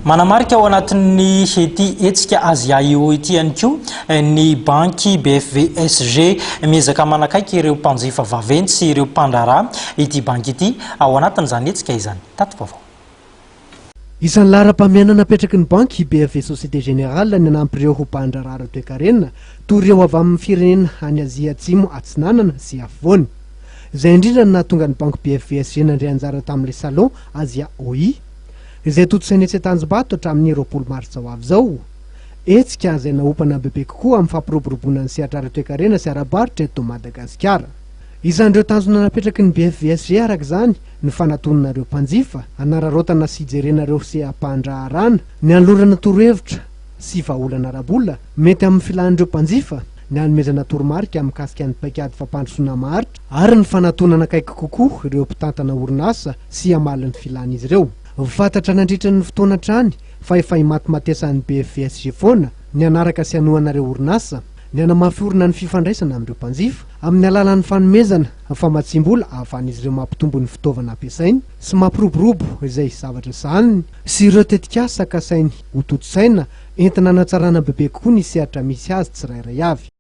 Manamarika ao anatin'ny ity hetsika Azia io ity ihany koa ny banky BFVSG miezaka manakaiky ireo mpanjifa vaventy sy ireo mpandrara ity banky ity ao anatin'izany hetsika izany. Tato vaovao. Isan'ny laharam-pameana napetraky ny banky BFV Société Générale ny anampireo ho mpandrarara toe-karena toy ireo avy amin'ny firenena any Azia Atsimo atsinanana sy afovoany. Izay indrindra no nahatonga ny banky BFVSG nandray anjara tamin'ilay salon Azia OI izay totosainy etsy Tanjombato hatramin'ny 20 Martsa ho avy zao. Hetsika izay naopana bebe kokoa amin'ny fampiroboroboana ny sehatra ara-toe-karena sy ara-barotra eto Madagasikara. Isan'ireo tanjona napetraky ny BFVSG arak'izany ny fanatonanareo mpanjifa, anararaotana sy ijerenareo seha-pandraharana, ny anolorana torohevitra sy vahaolana arabola mety amin'ny filan'ireo mpanjifa, ny hanomezana toromarika mikasika ny paikady fampandrosoana maharitra ary ny fanatonana akaiky kokoa ireo mpitantana orinasa sy hamaly ny filan'izy ireo. Fantatra nandritra ny fotoana trany fa efa himaty-matesan'ny BFVSG foana ny anaraka sy hanohanareo orinasa, ny hanamafiorina ny fifandraisana amin'ireo mpanjifa amin'ny alalan'ny fanomezana famatsim-bola ahafahan'izy ireo mampitombo ny fitaovana ampiasainy sy mampiroborobo izay zavatra sahaniny sy ireo tetikasa kasainy ho toto-saina entina hanatsarana bebe kokoa ny sehatra misy azy tsirairay avy.